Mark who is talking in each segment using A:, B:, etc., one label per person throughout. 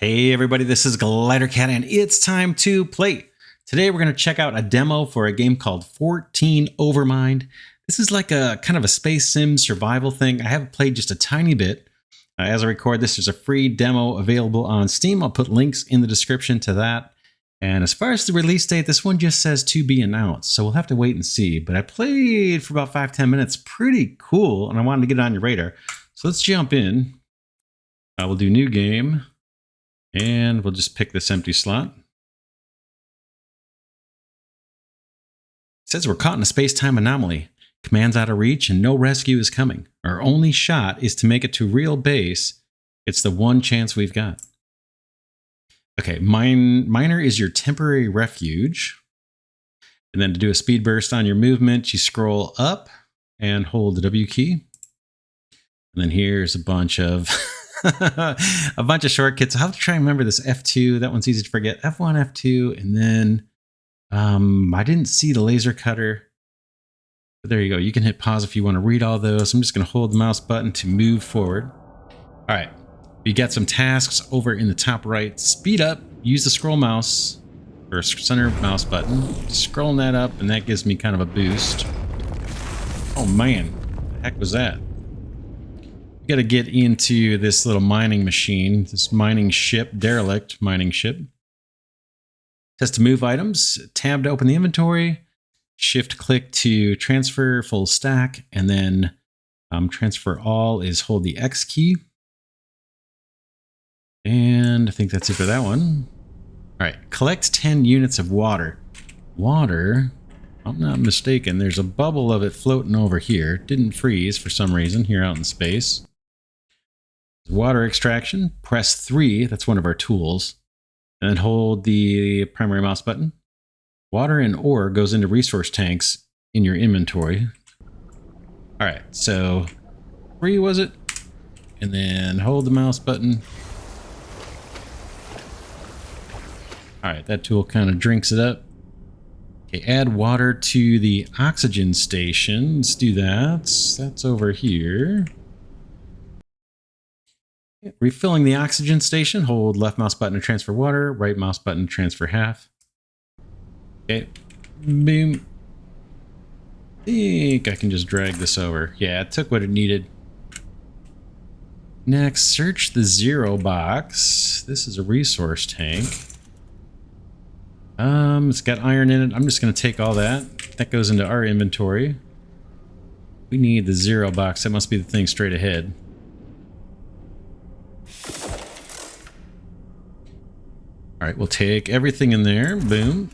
A: Hey everybody, this is Glidercat and it's time to play. Today we're going to check out a demo for a game called 14 Overmind. This is like a kind of a space sim survival thing. I have played just a tiny bit. As I record this, there's a free demo available on Steam. I'll put links in the description to that. And as far as the release date, this one just says to be announced, so we'll have to wait and see. But I played for about 5-10 minutes. Pretty cool, and I wanted to get it on your radar. So let's jump in. We'll do new game. And we'll just pick this empty slot. It says we're caught in a space-time anomaly. Command's out of reach and no rescue is coming. Our only shot is to make it to real base. It's the one chance we've got. Okay, Miner is your temporary refuge. And then to do a speed burst on your movement, you scroll up and hold the W key. And then here's a bunch of... a bunch of shortcuts. I'll have to try and remember this F2. That one's easy to forget. F1, F2, and then I didn't see the laser cutter. But there you go. You can hit pause if you want to read all those. I'm just going to hold the mouse button to move forward. All right. You got some tasks over in the top right. Speed up. Use the scroll mouse or center mouse button. Scrolling that up, and that gives me kind of a boost. Oh man, what the heck was that? Got to get into this little mining machine, this mining ship, derelict mining ship. Test to move items, tab to open the inventory, shift click to transfer full stack, and then transfer all is hold the X key. And I think that's it for that one. All right, collect 10 units of water. Water, I'm not mistaken, there's a bubble of it floating over here. Didn't freeze for some reason here out in space. Water extraction, press 3, that's one of our tools, and then hold the primary mouse button. Water and ore goes into resource tanks in your inventory. All right, so 3 was it? And then hold the mouse button. All right, that tool kind of drinks it up. Okay, add water to the oxygen station. Let's do that. That's over here. Refilling the oxygen station, hold left mouse button to transfer water, right mouse button to transfer half. Okay, boom. I think I can just drag this over. Yeah, it took what it needed. Next, search the 0 box. This is a resource tank. It's got iron in it. I'm just going to take all that. That goes into our inventory. We need the 0 box. That must be the thing straight ahead. All right, we'll take everything in there. Boom.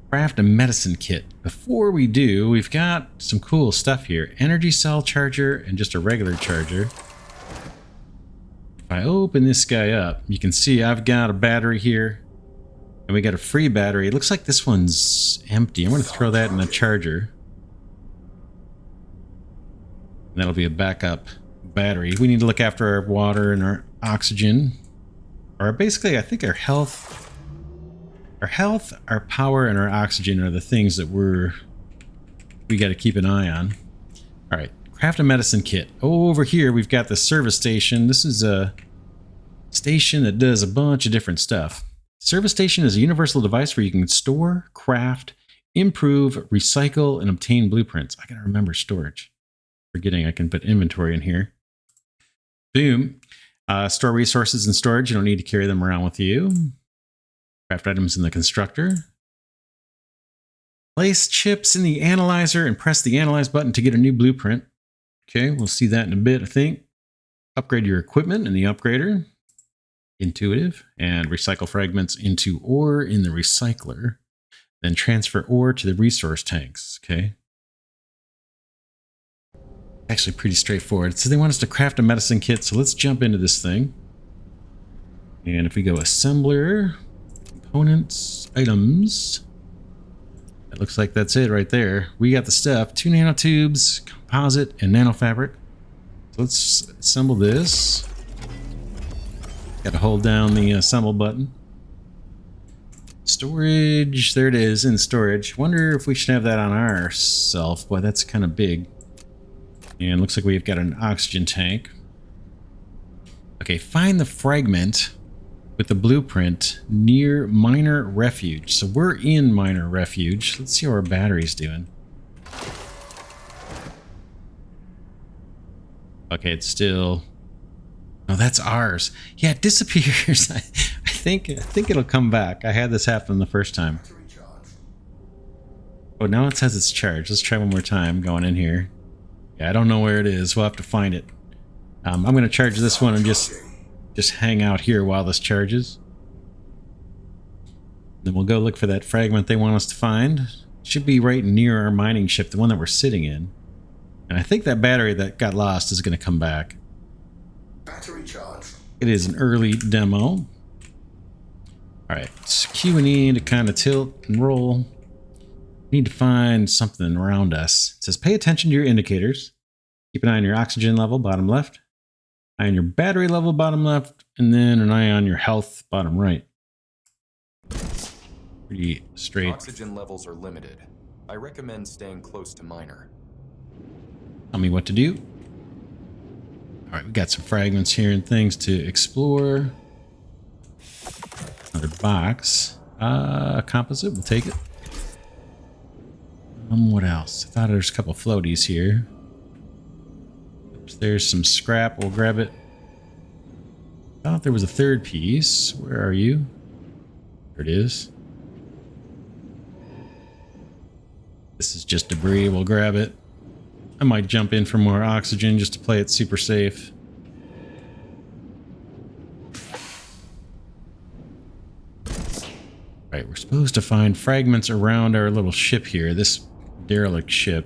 A: Craft a medicine kit. Before we do, we've got some cool stuff here. Energy cell charger and just a regular charger. If I open this guy up, you can see I've got a battery here. And we got a free battery. It looks like this one's empty. I'm going to throw that in the charger. And that'll be a backup battery. We need to look after our water and our oxygen. Or basically, I think our health, our power, and our oxygen are the things that we got to keep an eye on. All right, craft a medicine kit. Over here, we've got the service station. This is a station that does a bunch of different stuff. Service station is a universal device where you can store, craft, improve, recycle, and obtain blueprints. I gotta remember storage. Forgetting I can put inventory in here. Boom. Store resources in storage. You don't need to carry them around with you. Craft items in the constructor. Place chips in the analyzer and press the analyze button to get a new blueprint. Okay, we'll see that in a bit, I think. Upgrade your equipment in the upgrader. Intuitive. And recycle fragments into ore in the recycler. Then transfer ore to the resource tanks. Okay. Actually pretty straightforward. So they want us to craft a medicine kit, so let's jump into this thing. And if we go assembler, components, items, it looks like that's it right there. We got the stuff, 2 nanotubes, composite, and nanofabric. So let's assemble this. Got to hold down the assemble button. Storage, there it is in storage. Wonder if we should have that on ourself. Boy, that's kind of big. And looks like we've got an oxygen tank. Okay, find the fragment with the blueprint near Minor Refuge. So we're in Minor Refuge. Let's see how our battery's doing. Okay, it's still... Oh, that's ours. Yeah, it disappears. I think it'll come back. I had this happen the first time. Oh, now it says it's charged. Let's try one more time going in here. Yeah, I don't know where it is. We'll have to find it. I'm going to charge this one and just hang out here while this charges. Then we'll go look for that fragment they want us to find. It should be right near our mining ship, the one that we're sitting in. And I think that battery that got lost is going to come back.
B: Battery charge.
A: It is an early demo. Alright, so Q and E to kind of tilt and roll. Need to find something around us. It says pay attention to your indicators. Keep an eye on your oxygen level, bottom left. Eye on your battery level, bottom left. And then an eye on your health, bottom right. Pretty straight.
C: Oxygen levels are limited. I recommend staying close to Minor.
A: Tell me what to do. Alright, we got some fragments here and things to explore. Another box. Composite, we'll take it. What else? I thought there's a couple floaties here. Oops, there's some scrap, we'll grab it. Thought there was a third piece. Where are you? There it is. This is just debris, we'll grab it. I might jump in for more oxygen just to play it super safe. Right, we're supposed to find fragments around our little ship here, this derelict ship.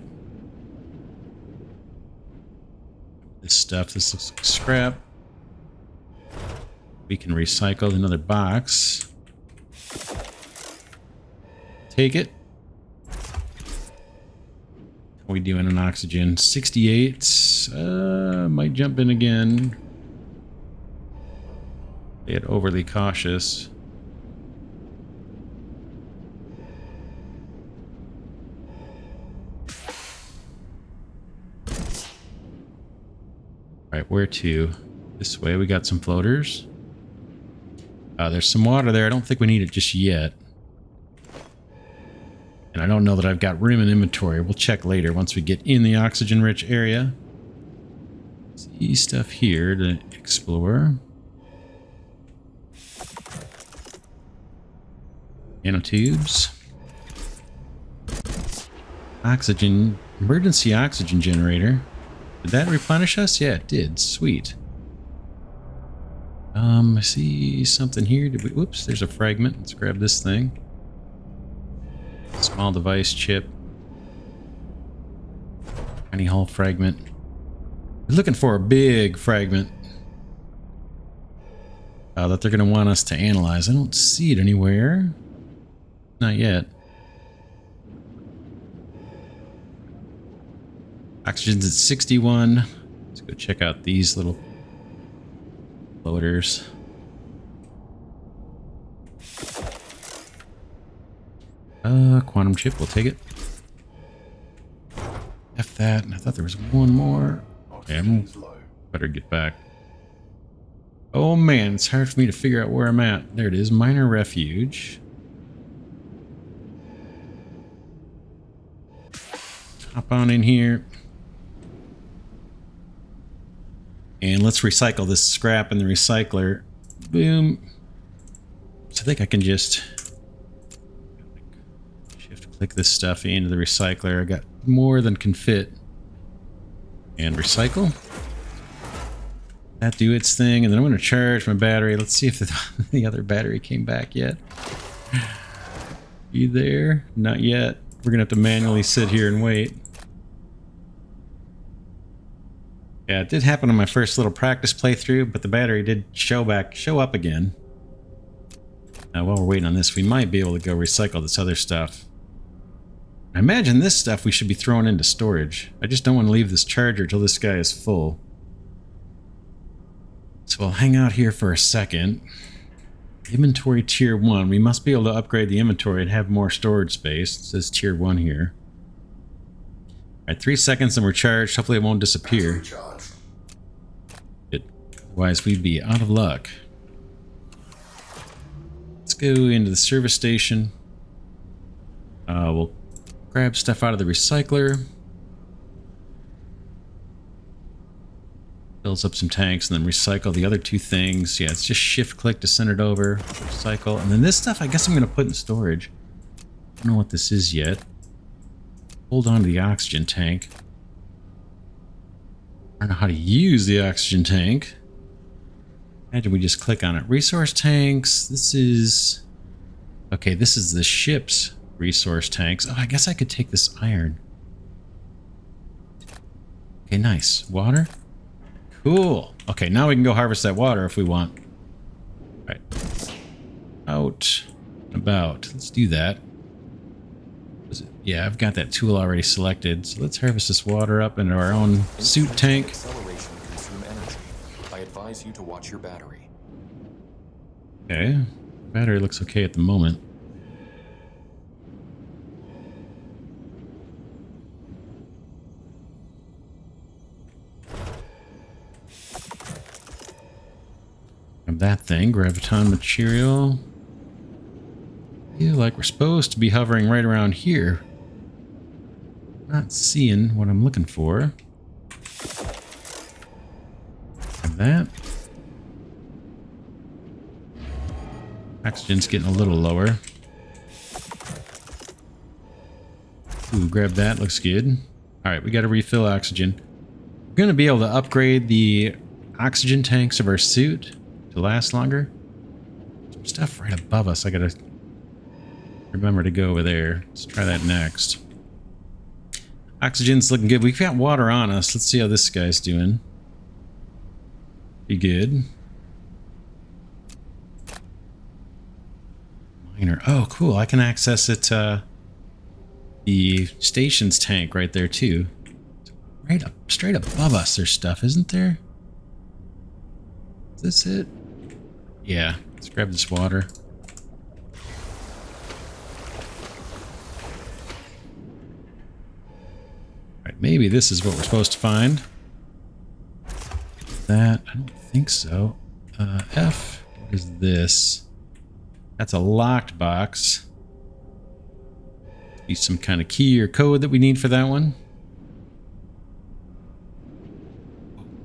A: This stuff, this looks like scrap. We can recycle another box. Take it. How are we doing on oxygen? 68. Might jump in again. Get overly cautious. Alright, where to? This way, we got some floaters. There's some water there. I don't think we need it just yet. And I don't know that I've got room in inventory. We'll check later once we get in the oxygen-rich area. See stuff here to explore. Nanotubes. Oxygen. Emergency oxygen generator. Did that replenish us? Yeah, it did. Sweet. I see something here. Did we? Whoops, there's a fragment. Let's grab this thing. Small device chip. Tiny hull fragment. We're looking for a big fragment that they're going to want us to analyze. I don't see it anywhere. Not yet. Oxygen's at 61. Let's go check out these little floaters. Quantum chip, we'll take it. F that. I thought there was one more. Okay, better get back. Oh man, it's hard for me to figure out where I'm at. There it is, Minor Refuge. Hop on in here. And let's recycle this scrap in the recycler. Boom. So I think I can just shift-click this stuff into the recycler. I got more than can fit. And recycle. That do its thing, and then I'm going to charge my battery. Let's see if the other battery came back yet. You there? Not yet. We're going to have to manually sit here and wait. Yeah, it did happen on my first little practice playthrough, but the battery did show up again. Now, while we're waiting on this, we might be able to go recycle this other stuff. I imagine this stuff we should be throwing into storage. I just don't want to leave this charger till this guy is full. So we'll hang out here for a second. Inventory tier 1. We must be able to upgrade the inventory and have more storage space. It says tier 1 here. Alright, 3 seconds and we're charged. Hopefully it won't disappear. Good. Otherwise, we'd be out of luck. Let's go into the service station. We'll grab stuff out of the recycler. Fills up some tanks and then recycle the other two things. Yeah, it's just shift click to send it over. Recycle. And then this stuff, I guess I'm going to put in storage. I don't know what this is yet. Hold on to the oxygen tank. I don't know how to use the oxygen tank. Imagine we just click on it. Resource tanks. This is... Okay, this is the ship's resource tanks. Oh, I guess I could take this iron. Okay, nice. Water. Cool. Okay, now we can go harvest that water if we want. All right. Out. About. Let's do that. Yeah, I've got that tool already selected. So let's harvest this water up into our own suit tank.
C: Acceleration consume energy. I advise you to watch your battery.
A: Okay. Battery looks okay at the moment. Grab that thing, graviton material. Feel like we're supposed to be hovering right around here. Not seeing what I'm looking for. Grab that. Oxygen's getting a little lower. Ooh, grab that, looks good. Alright, we gotta refill oxygen. We're gonna be able to upgrade the oxygen tanks of our suit to last longer. Some stuff right above us. I gotta remember to go over there. Let's try that next. Oxygen's looking good. We've got water on us. Let's see how this guy's doing. Be good. Miner. Oh, cool. I can access it. The station's tank right there too. Right up, straight above us. There's stuff, isn't there? Is this it? Yeah. Let's grab this water. Right, maybe this is what we're supposed to find. That, I don't think so. F, what is this? That's a locked box. Be some kind of key or code that we need for that one.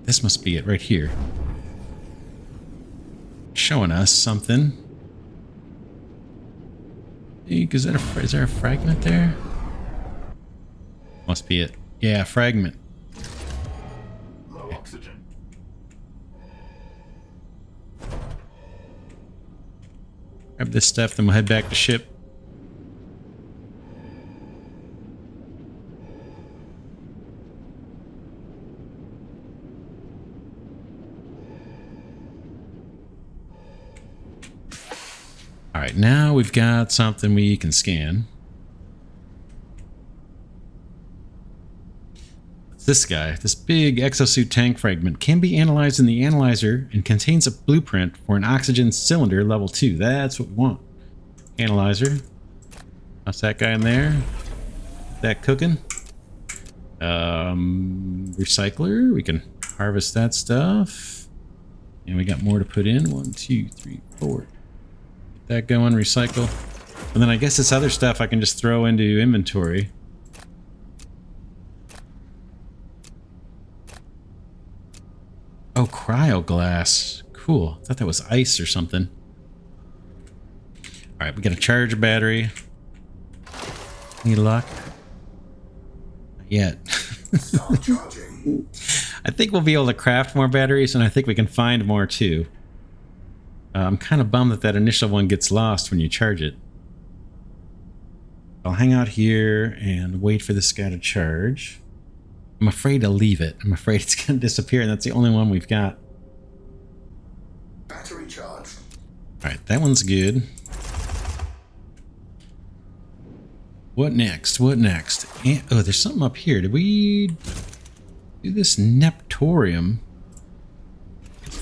A: This must be it right here. Showing us something. Is there a fragment there? Must be it. Yeah, fragment.
B: Low oxygen.
A: Grab this stuff, then we'll head back to ship. Alright, now we've got something we can scan. This guy, this big exosuit tank fragment, can be analyzed in the analyzer and contains a blueprint for an oxygen cylinder level 2. That's what we want. Analyzer. How's that guy in there? That cooking? Recycler. We can harvest that stuff. And we got more to put in. 1, 2, 3, 4. Get that going, recycle. And then I guess this other stuff I can just throw into inventory. Oh, cryoglass. Cool. I thought that was ice or something. Alright, we gotta charge a battery. Any luck? Not yet.
B: Start charging.
A: I think we'll be able to craft more batteries, and I think we can find more too. I'm kind of bummed that that initial one gets lost when you charge it. I'll hang out here and wait for this guy to charge. I'm afraid to leave it. I'm afraid it's going to disappear, and that's the only one we've got.
B: Battery charged.
A: Alright, that one's good. What next? What next? And, oh, there's something up here. Did we do this Neptorium?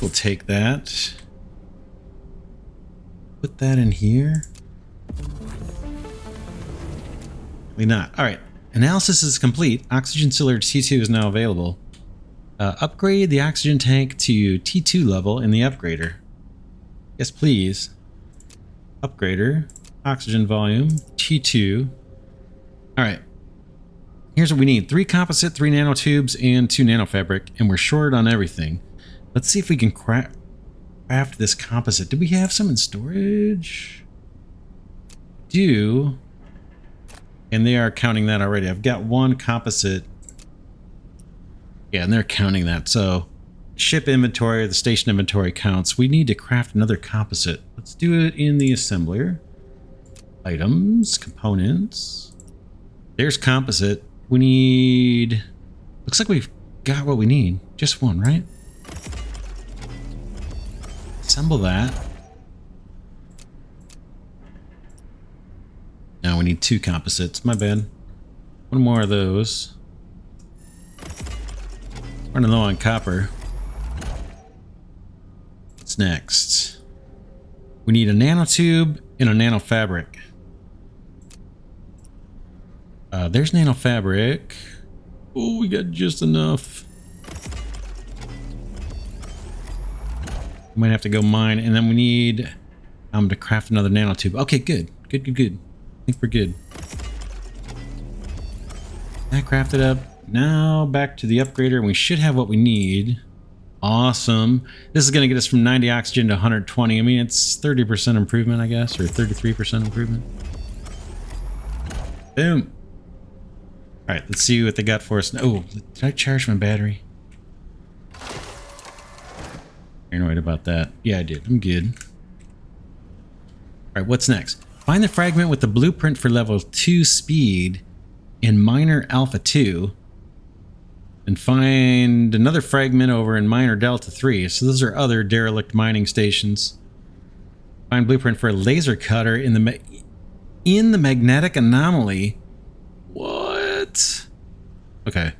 A: We'll take that. Put that in here. Probably not. Alright. Analysis is complete. Oxygen cylinder T2 is now available. Upgrade the oxygen tank to T2 level in the upgrader. Yes, please. Upgrader, oxygen volume, T2. All right. Here's what we need. 3 composite, 3 nanotubes, and 2 nanofabric, and we're short on everything. Let's see if we can craft this composite. Do we have some in storage? Do. And they are counting that already. I've got 1 composite. Yeah, and they're counting that. So ship inventory, the station inventory counts. We need to craft another composite. Let's do it in the assembler. Items, components. There's composite. We need... Looks like we've got what we need. Just 1, right? Assemble that. Now we need 2 composites. My bad. 1 more of those. Running low on copper. What's next? We need a nanotube and a nanofabric. There's nanofabric. Oh, we got just enough. We might have to go mine, and then we need to craft another nanotube. Okay, good. Good. I think we're good. That crafted up. Now back to the upgrader, and we should have what we need. Awesome. This is going to get us from 90 oxygen to 120. I mean, it's 30% improvement, I guess, or 33% improvement. Boom. All right, let's see what they got for us. Oh, did I charge my battery? Paranoid about that. Yeah, I did. I'm good. All right, what's next? Find the fragment with the blueprint for level 2 speed in minor alpha 2. And find another fragment over in minor delta 3. So those are other derelict mining stations. Find blueprint for a laser cutter in the magnetic anomaly. What? Okay.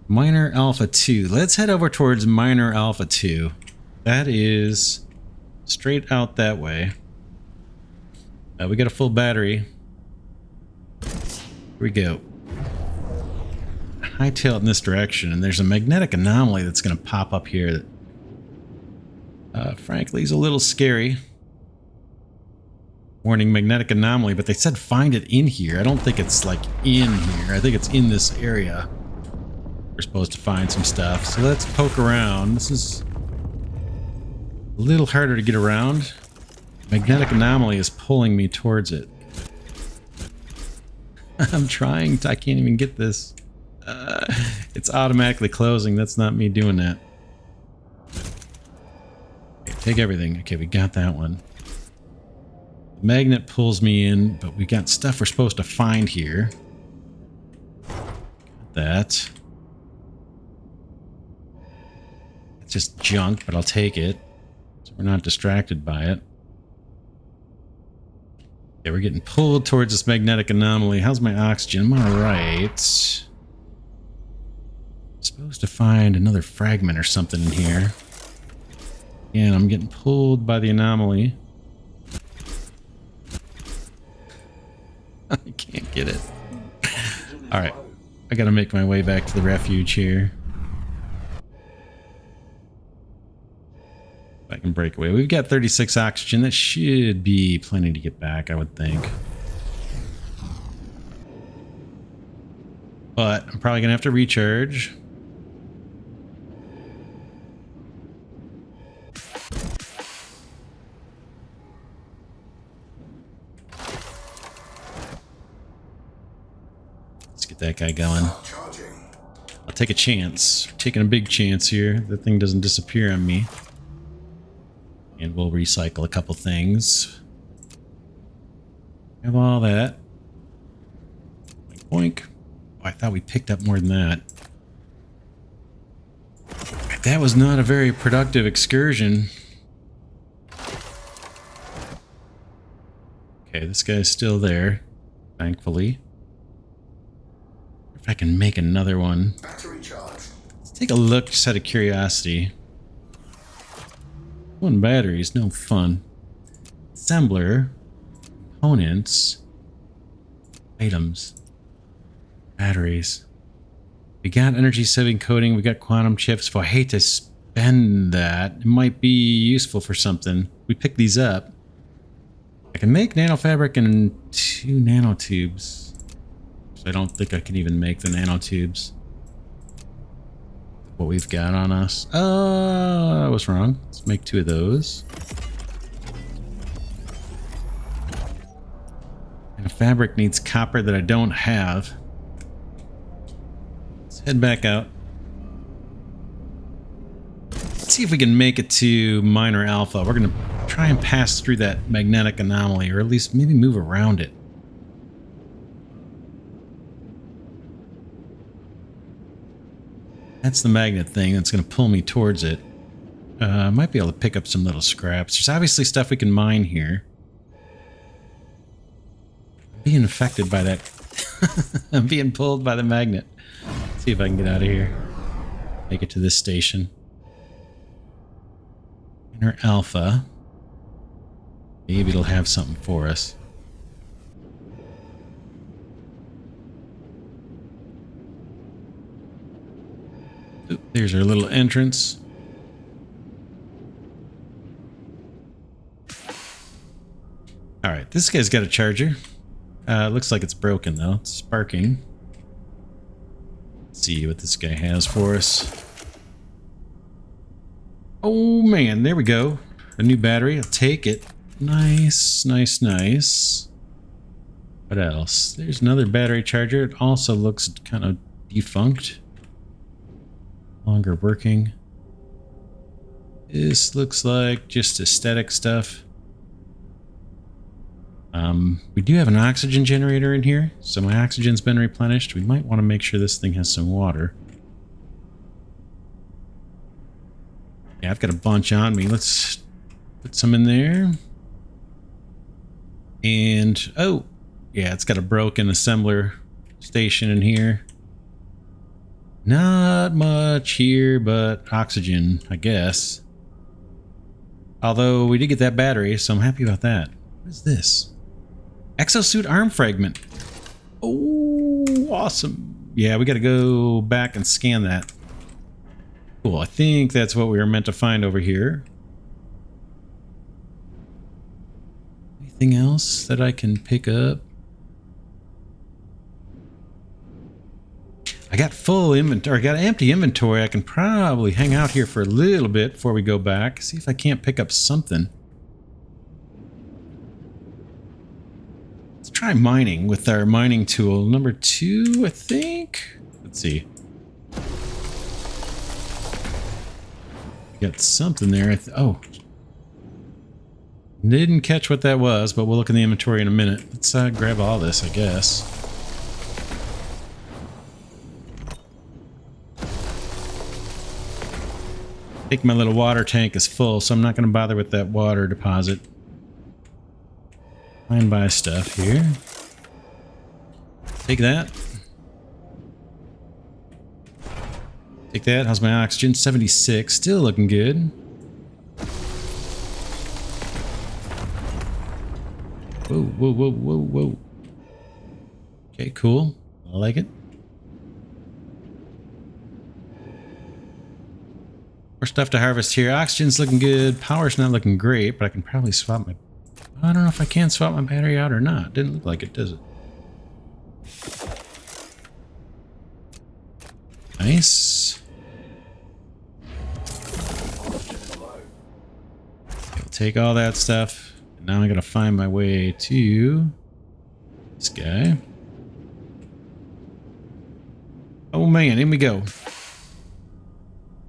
A: Minor alpha 2. Let's head over towards minor alpha 2. That is straight out that way. We got a full battery. Here we go. Hightail it in this direction, and there's a magnetic anomaly that's going to pop up here that, frankly, is a little scary. Warning, magnetic anomaly, but they said find it in here. I don't think it's like in here. I think it's in this area. We're supposed to find some stuff. So let's poke around. This is a little harder to get around. Magnetic anomaly is pulling me towards it. I'm trying to, I can't even get this. It's automatically closing. That's not me doing that. Okay, take everything. Okay, we got that one. The magnet pulls me in, but we got stuff we're supposed to find here. Got that. It's just junk, but I'll take it. So we're not distracted by it. Okay, we're getting pulled towards this magnetic anomaly. How's my oxygen? I'm alright. Supposed to find another fragment or something in here. And I'm getting pulled by the anomaly. I can't get it. Alright. I gotta make my way back to the refuge here. If I can break away. We've got 36 oxygen. That should be plenty to get back, I would think. But I'm probably gonna have to recharge. That guy going. I'll take a chance. Taking a big chance here. The thing doesn't disappear on me. And we'll recycle a couple things. Have all that. Boink, boink. Oh, I thought we picked up more than that. That was not a very productive excursion. Okay, this guy's still there. Thankfully. If I can make another one.
B: Battery charge.
A: Let's take a look just out of curiosity. 1 battery is no fun. Assembler. Components. Items. Batteries. We got energy saving coating. We got quantum chips. Well, I hate to spend that. It might be useful for something. We pick these up. I can make nanofabric in 2 nanotubes. So I don't think I can even make the nanotubes. What we've got on us. I was wrong. Let's make 2 of those. And fabric needs copper that I don't have. Let's head back out. Let's see if we can make it to minor alpha. We're going to try and pass through that magnetic anomaly, or at least maybe move around it. That's the magnet thing that's going to pull me towards it. I might be able to pick up some little scraps. There's obviously stuff we can mine here. I'm being affected by that. I'm being pulled by the magnet. Let's see if I can get out of here. Make it to this station. Inner alpha. Maybe it'll have something for us. Oop, there's our little entrance. Alright, this guy's got a charger. Looks like it's broken though. It's sparking. Let's see what this guy has for us. Oh man, there we go. A new battery. I'll take it. Nice, nice, nice. What else? There's another battery charger. It also looks kind of defunct. Longer working. This looks like just aesthetic stuff. We do have an oxygen generator in here, so my oxygen's been replenished. We might want to make sure this thing has some water. Yeah, I've got a bunch on me. Let's put some in there. And, oh, yeah, it's got a broken assembler station in here. Not much here, but oxygen, I guess. Although we did get that battery, so I'm happy about that. What is this? Exosuit arm fragment. Oh, awesome. Yeah, we got to go back and scan that. Cool, I think that's what we were meant to find over here. Anything else that I can pick up? I got full inventory, I got empty inventory. I can probably hang out here for a little bit before we go back. See if I can't pick up something. Let's try mining with our mining tool. Number 2, I think. Let's see. Got something there. Oh. Didn't catch what that was, but we'll look in the inventory in a minute. Let's grab all this, I guess. I think my little water tank is full, so I'm not going to bother with that water deposit. Fine buy stuff here. Take that. Take that. How's my oxygen? 76. Still looking good. Whoa, whoa, whoa, whoa, whoa. Okay, cool. I like it. More stuff to harvest here. Oxygen's looking good. Power's not looking great, but I can probably swap my... I don't know if I can swap my battery out or not. Didn't look like it, does it? Nice. I'll take all that stuff. And now I gotta find my way to this guy. Oh man, in we go.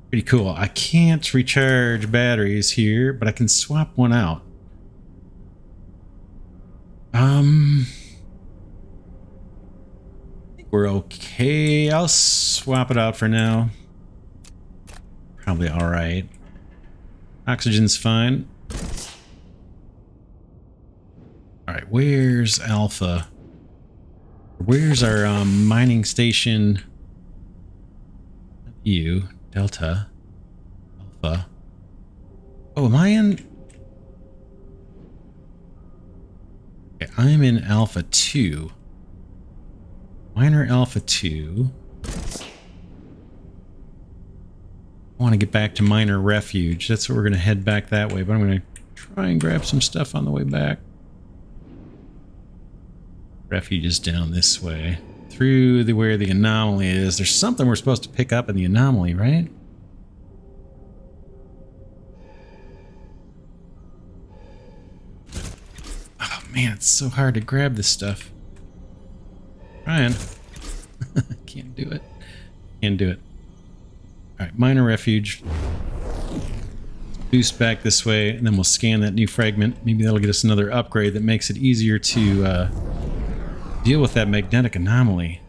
A: Pretty cool. I can't recharge batteries here, but I can swap one out. I think we're okay. I'll swap it out for now. Probably all right. Oxygen's fine. All right, where's Alpha? Where's our mining station? You, Delta, Alpha. Oh, am I in? Okay, I'm in Alpha 2. Miner Alpha 2. I want to get back to minor refuge. That's what we're going to head back that way, but I'm going to try and grab some stuff on the way back. Refuge is down this way. Through where the anomaly is. There's something we're supposed to pick up in the anomaly, right? Oh man, it's so hard to grab this stuff. Trying. Can't do it. Can't do it. Alright, minor refuge. Boost back this way, and then we'll scan that new fragment. Maybe that'll get us another upgrade that makes it easier to deal with that magnetic anomaly.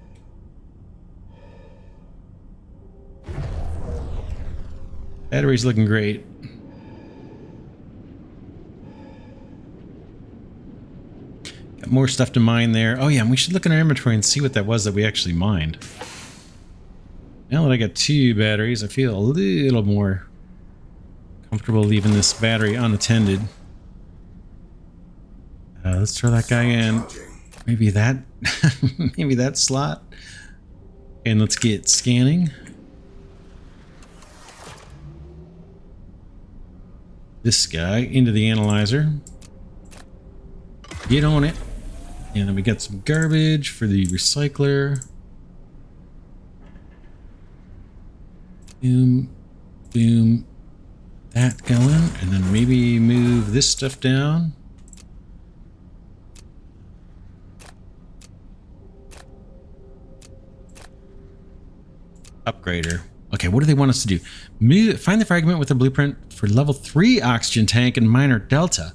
A: Battery's looking great. Got more stuff to mine there. Oh yeah, and we should look in our inventory and see what that was that we actually mined. Now that I got 2 batteries, I feel a little more comfortable leaving this battery unattended. Let's throw that guy in. Maybe that, maybe that slot. And let's get scanning. This guy into the analyzer. Get on it. And then we got some garbage for the recycler. Boom, boom, that going, and then maybe move this stuff down. Upgrader. Okay, what do they want us to do? Find the fragment with the blueprint for level 3 oxygen tank and minor delta.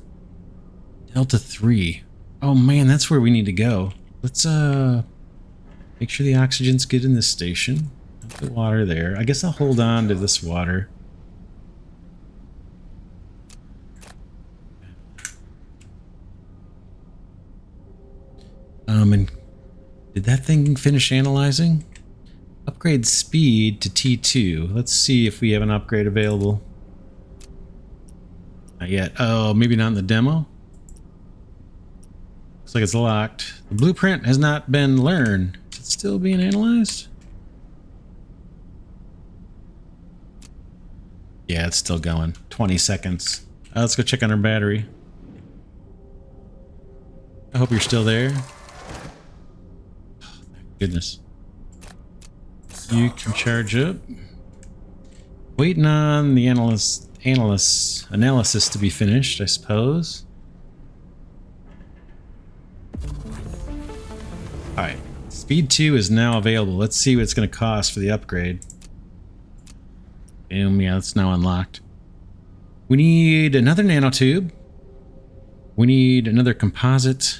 A: Delta 3. Oh man, that's where we need to go. Let's make sure the oxygen's good in this station. The water there. I guess I'll hold on to this water. And did that thing finish analyzing? Upgrade speed to T2. Let's see if we have an upgrade available. Not yet. Oh, maybe not in the demo. Looks like it's locked. The blueprint has not been learned. Is it still being analyzed? Yeah, it's still going. 20 seconds. Let's go check on our battery. I hope you're still there. Oh, thank goodness. You can charge up. Waiting on the analysis to be finished, I suppose. Alright. Speed 2 is now available. Let's see what it's going to cost for the upgrade. Boom, yeah, it's now unlocked. We need another nanotube. We need another composite.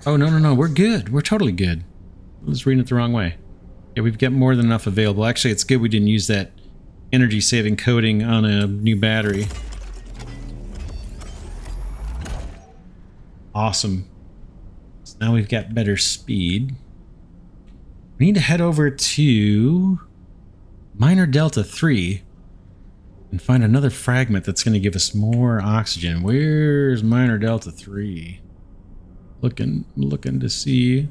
A: Oh, no, we're good. We're totally good. I was reading it the wrong way. Yeah, we've got more than enough available. Actually, it's good we didn't use that energy-saving coating on a new battery. Awesome. So now we've got better speed. We need to head over to minor delta 3 and find another fragment that's going to give us more oxygen. Where's minor delta 3? Looking to see.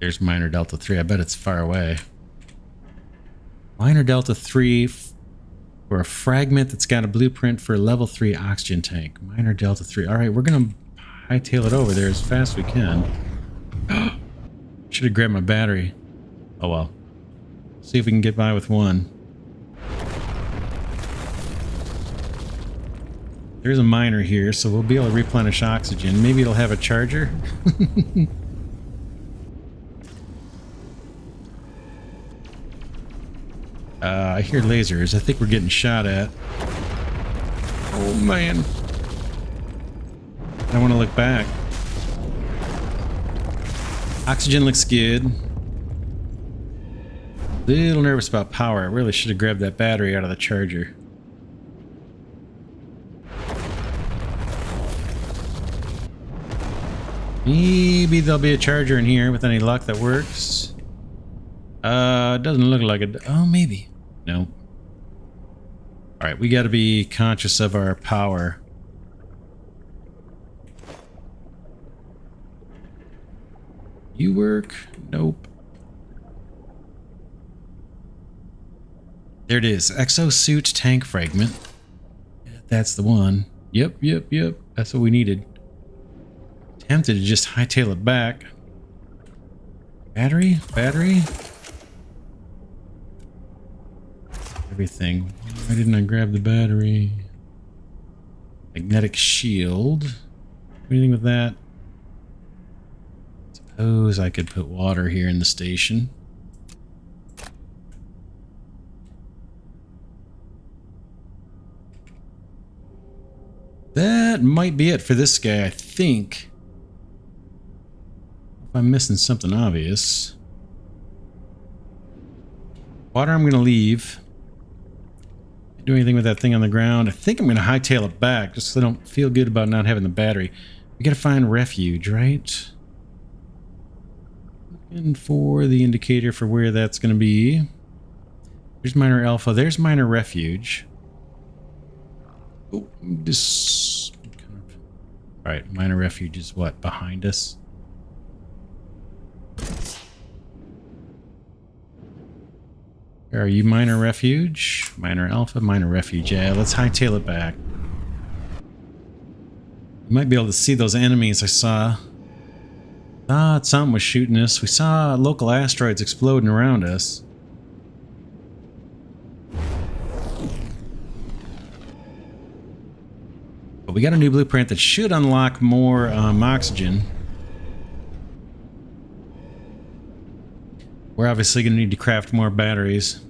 A: There's minor delta 3. I bet it's far away. Minor delta 3 for a fragment that's got a blueprint for a level 3 oxygen tank. Minor delta 3. All right, we're going to hightail it over there as fast as we can. Should have grabbed my battery. Oh well. See if we can get by with one. There's a miner here, so we'll be able to replenish oxygen. Maybe it'll have a charger. I hear lasers. I think we're getting shot at. Oh man. I want to look back. Oxygen looks good. Little nervous about power. I really should have grabbed that battery out of the charger. Maybe there'll be a charger in here with any luck that works. Doesn't look like it. Oh, maybe. No. Alright, we gotta be conscious of our power. You work? Nope. There it is. Exosuit tank fragment. That's the one. Yep. That's what we needed. Tempted to just hightail it back. Battery? Everything. Why didn't I grab the battery? Magnetic shield. Anything with that? Suppose I could put water here in the station. That might be it for this guy, I think. If I'm missing something obvious. Water I'm going to leave. Do anything with that thing on the ground. I think I'm going to hightail it back just so I don't feel good about not having the battery. We got to find refuge, right? Looking for the indicator for where that's going to be. There's minor alpha. There's minor refuge. Oh, this kind of... All right, minor refuge is what? Behind us? Where are you, minor refuge? Minor alpha, minor refuge. Yeah, let's hightail it back. You might be able to see those enemies I saw. Something was shooting us. We saw local asteroids exploding around us. But we got a new blueprint that should unlock more oxygen. We're obviously going to need to craft more batteries.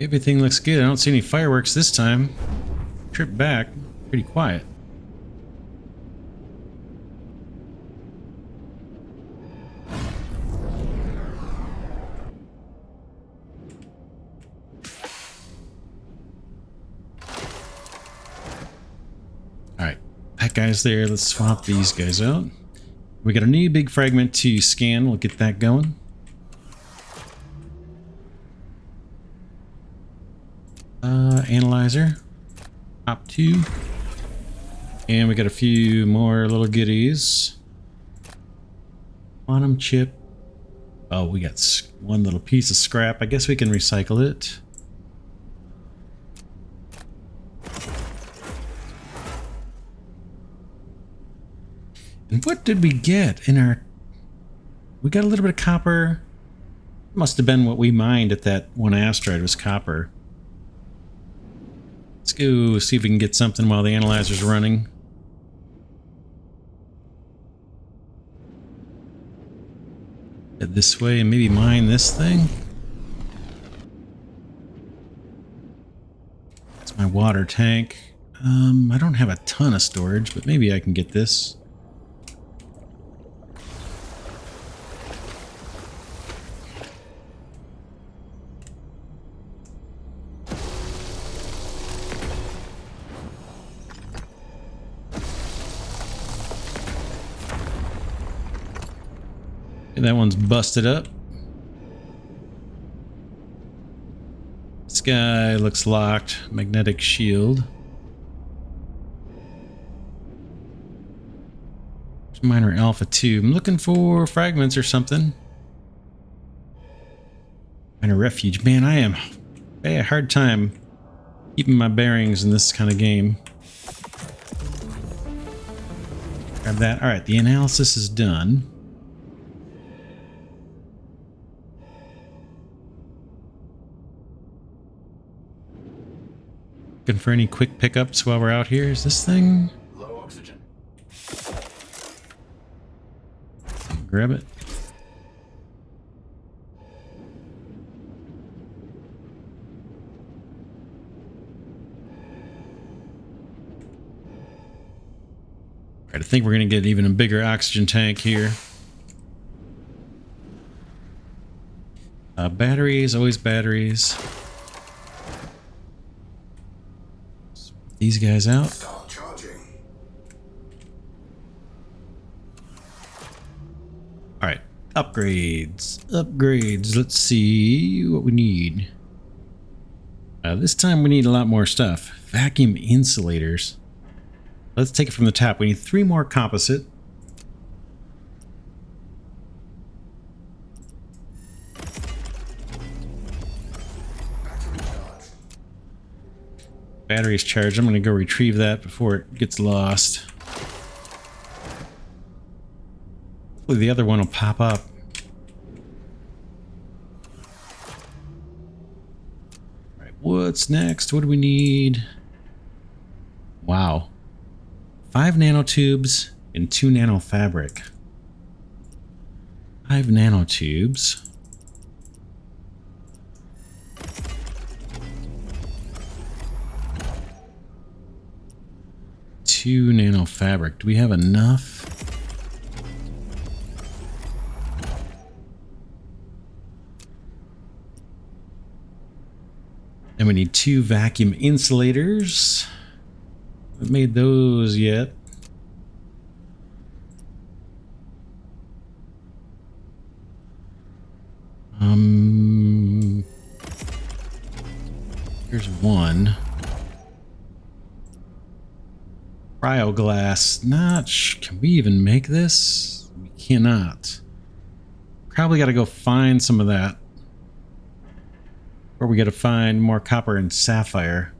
A: Everything looks good. I don't see any fireworks this time. Trip back. Pretty quiet. That guy's there. Let's swap these guys out. We got a new big fragment to scan. We'll get that going. Analyzer. Top 2. And we got a few more little goodies. Quantum chip. Oh, we got one little piece of scrap. I guess we can recycle it. And what did we get in our... We got a little bit of copper. Must have been what we mined at that one asteroid was copper. Let's go see if we can get something while the analyzer's running. Head this way and maybe mine this thing. That's my water tank. I don't have a ton of storage, but maybe I can get this. That one's busted up. This guy looks locked. Magnetic shield. There's minor alpha 2. I'm looking for fragments or something. Minor refuge. Man, I have a hard time keeping my bearings in this kind of game. Grab that. Alright, the analysis is done. Looking for any quick pickups while we're out here. Is this thing?
B: Low oxygen.
A: Grab it. Alright, I think we're going to get even a bigger oxygen tank here. Batteries, always batteries. These guys out.
B: Start charging.
A: All right, upgrades. Let's see what we need. This time we need a lot more stuff. Vacuum insulators. Let's take it from the top. We need 3 more composite. Battery's charged. I'm going to go retrieve that before it gets lost. Hopefully the other one will pop up. All right, what's next? What do we need? Wow. 5 nanotubes and 2 nanofabric. 5 nanotubes. Two nanofabric. Do we have enough? And we need 2 vacuum insulators. Haven't made those yet. Here's one. Cryoglass. Can we even make this? We cannot. Probably got to go find some of that. Or we got to find more copper and sapphire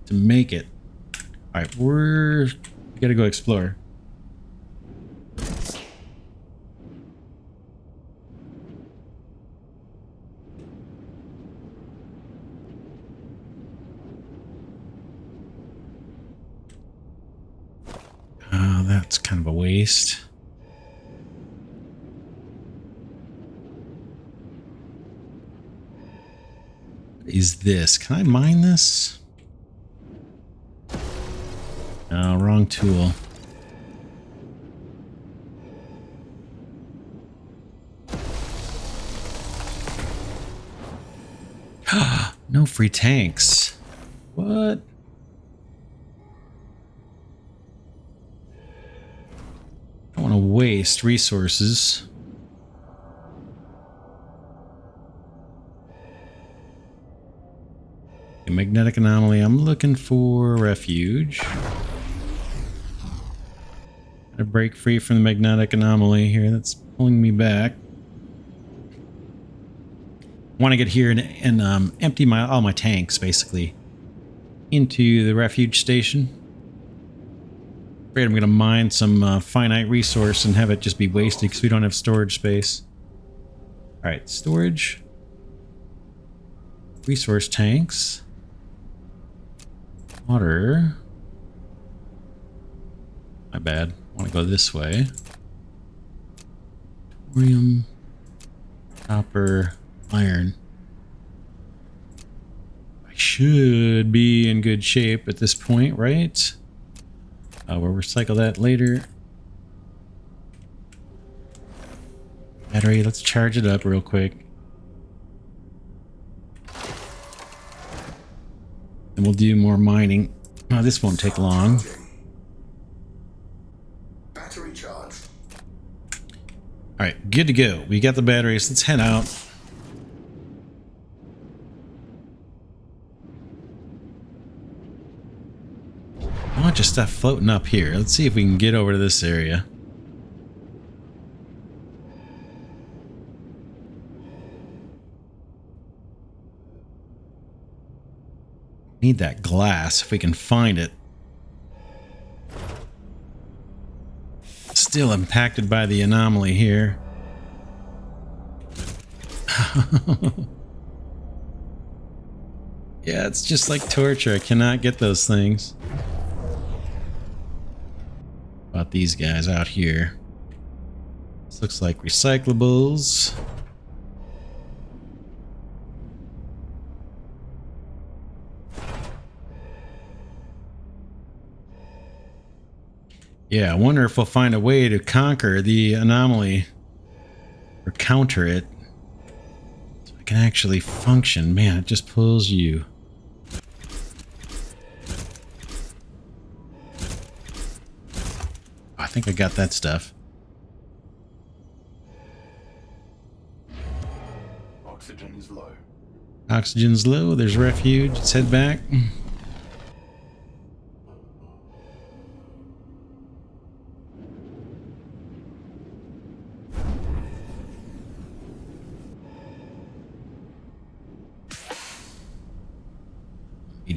A: to make it. All right, we got to go explore. That's kind of a waste. What is this? Can I mine this? No, wrong tool. No free tanks. What? I don't want to waste resources. A magnetic anomaly. I'm looking for refuge. Gotta break free from the magnetic anomaly here. That's pulling me back. I want to get here and empty all my tanks, basically, into the refuge station. Afraid I'm going to mine some finite resource and have it just be wasted because we don't have storage space. All right, storage. Resource tanks. Water. My bad. I want to go this way. Thorium. Copper. Iron. I should be in good shape at this point, right? We'll recycle that later. Battery, let's charge it up real quick. And we'll do more mining. Oh, this won't take long.
B: Battery charged.
A: Alright, good to go. We got the batteries. Let's head out. A bunch of stuff floating up here. Let's see if we can get over to this area. Need that glass if we can find it. Still impacted by the anomaly here. Yeah, it's just like torture. I cannot get those things. About these guys out here. This looks like recyclables. Yeah, I wonder if we'll find a way to conquer the anomaly or counter it so I can actually function. Man, it just pulls you. I think I got that stuff.
B: Oxygen is low.
A: Oxygen's low. There's refuge. Let's head back.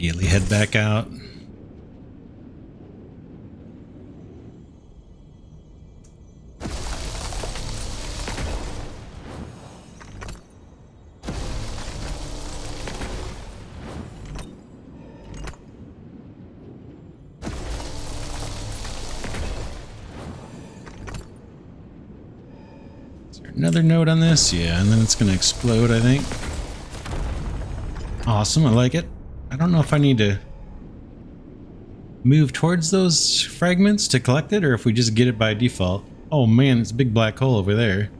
A: immediately head back out. Another note on this? Yeah, and then it's going to explode, I think. Awesome, I like it. I don't know if I need to move towards those fragments to collect it, or if we just get it by default. Oh man, it's a big black hole over there.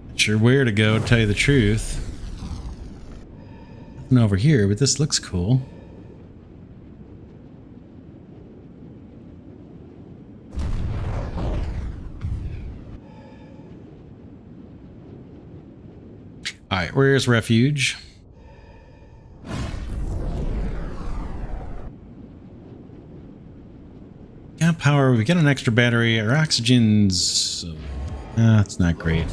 A: Not sure where to go, to tell you the truth. Nothing over here, but this looks cool. Alright, where's refuge? Got power, we got an extra battery, our oxygen's... it's not great.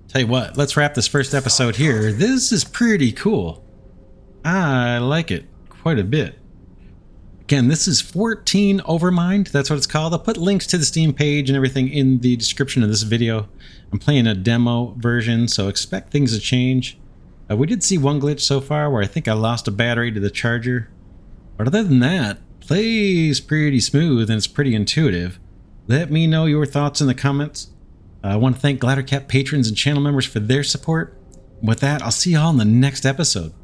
A: Tell you what, let's wrap this first episode here. This is pretty cool. I like it quite a bit. Again, this is 14 Overmind. That's what it's called. I'll put links to the Steam page and everything in the description of this video. I'm playing a demo version, so expect things to change. We did see one glitch so far where I think I lost a battery to the charger. But other than that, plays pretty smooth and it's pretty intuitive. Let me know your thoughts in the comments. I want to thank Glidercat patrons and channel members for their support. With that, I'll see you all in the next episode.